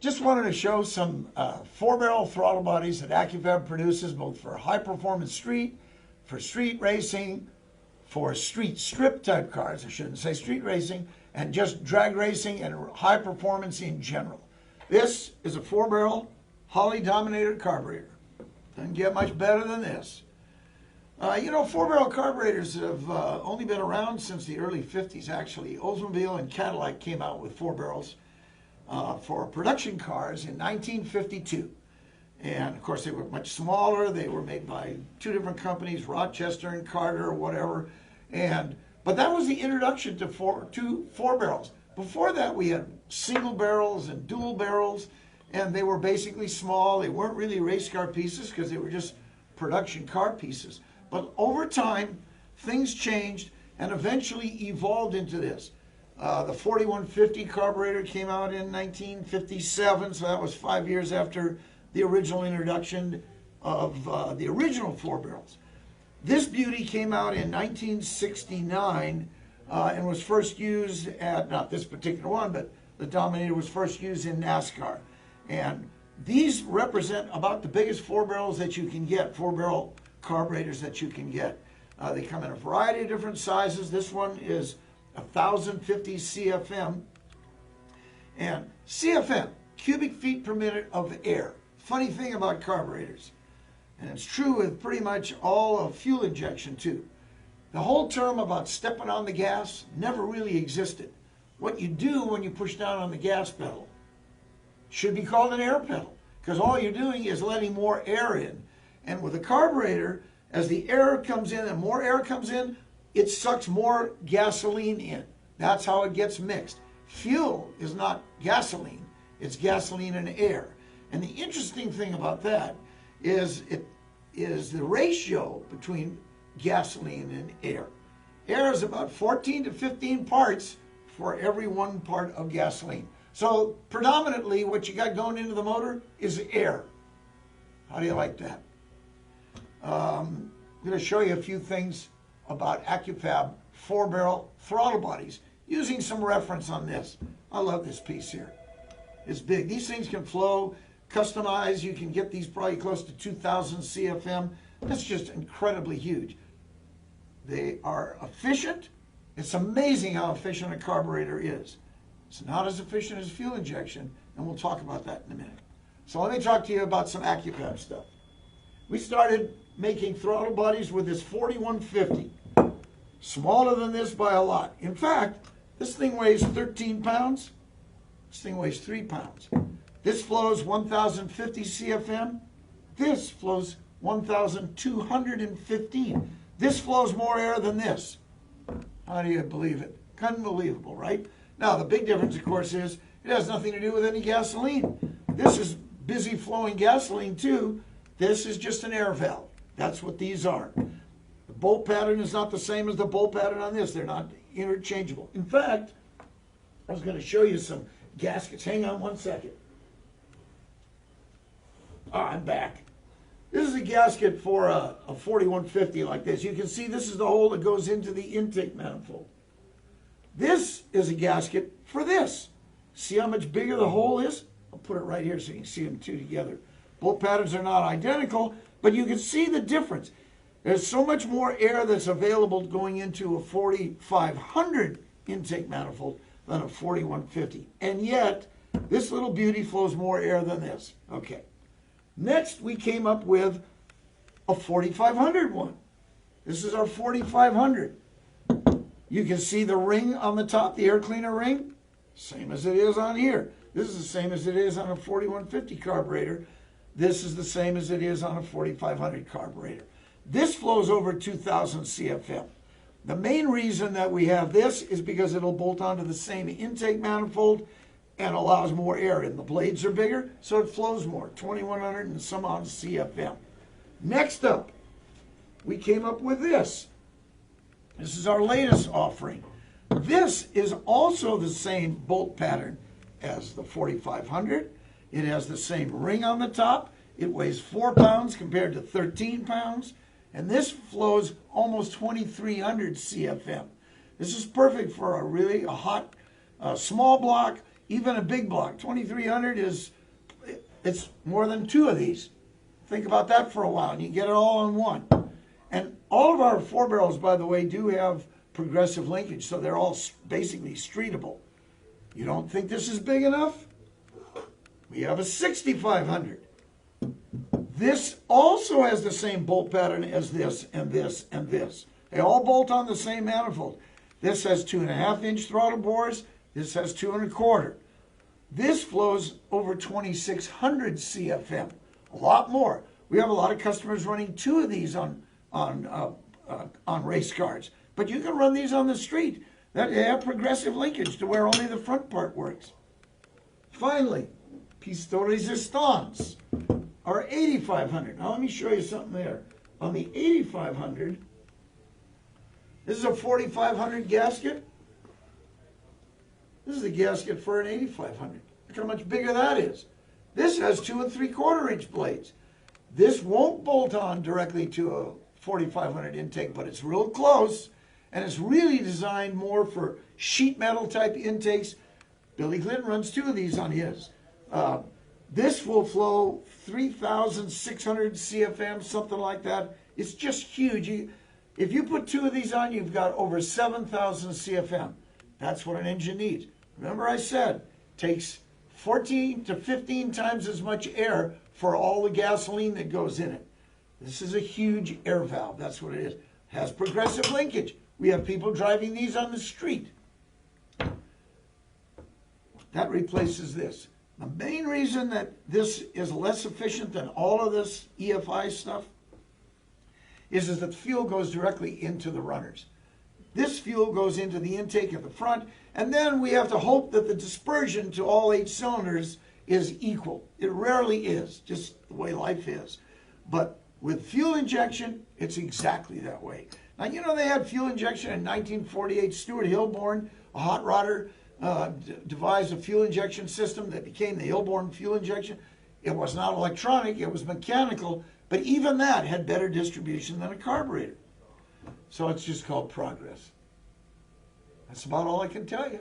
Just wanted to show some four-barrel throttle bodies that Accufab produces, both for high-performance street, for street racing, for street strip type cars, I shouldn't say street racing, and just drag racing and high performance in general. This is a four-barrel Holley-dominated carburetor. Doesn't get much better than this. Four-barrel carburetors have only been around since the early 50s, actually. Oldsmobile and Cadillac came out with four barrels for production cars in 1952. And, of course, they were much smaller. They were made by two different companies, Rochester and Carter or whatever. But that was the introduction to four barrels. Before that, we had single barrels and dual barrels, and they were basically small. They weren't really race car pieces because they were just production car pieces. But over time, things changed and eventually evolved into this. The 4150 carburetor came out in 1957, so that was 5 years after the original introduction of the original four barrels. This beauty came out in 1969 and was first used at, not this particular one, but the Dominator was first used in NASCAR. And these represent about the biggest four barrels that you can get, four-barrel carburetors that you can get. They come in a variety of different sizes. This one is 1,050 CFM. And CFM, cubic feet per minute of air. Funny thing about carburetors, and it's true with pretty much all of fuel injection too. The whole term about stepping on the gas never really existed. What you do when you push down on the gas pedal should be called an air pedal, because all you're doing is letting more air in. And with a carburetor, as the air comes in and more air comes in, it sucks more gasoline in. That's how it gets mixed. Fuel is not gasoline, it's gasoline and air. And the interesting thing about that is the ratio between gasoline and air. Air is about 14 to 15 parts for every 1 part of gasoline. So predominantly what you got going into the motor is air. How do you like that? I'm going to show you a few things about Accufab four-barrel throttle bodies using some reference on this. I love this piece here. It's big. These things can flow, customize. You can get these probably close to 2,000 CFM. That's just incredibly huge. They are efficient. It's amazing how efficient a carburetor is. It's not as efficient as fuel injection, and we'll talk about that in a minute. So let me talk to you about some Accufab stuff. We started making throttle bodies with this 4150. Smaller than this by a lot. In fact, this thing weighs 13 pounds. This thing weighs 3 pounds. This flows 1,050 CFM. This flows 1,215. This flows more air than this. How do you believe it? Unbelievable, right? Now, the big difference, of course, is it has nothing to do with any gasoline. This is busy flowing gasoline, too. This is just an air valve. That's what these are. The bolt pattern is not the same as the bolt pattern on this. They're not interchangeable. In fact, I was going to show you some gaskets. Hang on one second. I'm back. This is a gasket for a 4150 like this. You can see this is the hole that goes into the intake manifold. This is a gasket for this. See how much bigger the hole is? I'll put it right here so you can see them two together. Both patterns are not identical, but you can see the difference. There's so much more air that's available going into a 4500 intake manifold than a 4150. And yet, this little beauty flows more air than this. Okay. Next, we came up with a 4500 one. This is our 4500. You can see the ring on the top, the air cleaner ring, same as it is on here. This is the same as it is on a 4150 carburetor. This is the same as it is on a 4500 carburetor. This flows over 2,000 CFM. The main reason that we have this is because it'll bolt onto the same intake manifold and allows more air in. The blades are bigger, so it flows more, 2,100 and some odd CFM. Next up, we came up with this. This is our latest offering. This is also the same bolt pattern as the 4500. It has the same ring on the top. It weighs 4 pounds compared to 13 pounds. And this flows almost 2,300 CFM. This is perfect for a hot small block Even a big block, 2300 it's more than two of these. Think about that for a while, and you get it all in one. And all of our 4-barrels, by the way, do have progressive linkage, so they're all basically streetable. You don't think this is big enough? We have a 6500. This also has the same bolt pattern as this and this and this. They all bolt on the same manifold. This has 2.5-inch throttle bores. This has 2 1/4. This flows over 2,600 CFM, a lot more. We have a lot of customers running 2 of these on race cars, but you can run these on the street. They have progressive linkage to where only the front part works. Finally, pistol resistance, our 8500. Now let me show you something there. On the 8500, this is a 4500 gasket. This is the gasket for an 8500. Look how much bigger that is. This has 2 3/4-inch blades. This won't bolt on directly to a 4500 intake, but it's real close, and it's really designed more for sheet metal type intakes. Billy Clinton runs 2 of these on his. This will flow 3,600 CFM, something like that. It's just huge. If you put 2 of these on, you've got over 7,000 CFM. That's what an engine needs. Remember I said, it takes 14 to 15 times as much air for all the gasoline that goes in it. This is a huge air valve. That's what it is. It has progressive linkage. We have people driving these on the street. That replaces this. The main reason that this is less efficient than all of this EFI stuff is that the fuel goes directly into the runners. This fuel goes into the intake at the front, and then we have to hope that the dispersion to all 8 cylinders is equal. It rarely is, just the way life is. But with fuel injection, it's exactly that way. Now, you know they had fuel injection in 1948. Stuart Hilborn, a hot rodder, devised a fuel injection system that became the Hilborn fuel injection. It was not electronic, it was mechanical, but even that had better distribution than a carburetor. So it's just called progress. That's about all I can tell you.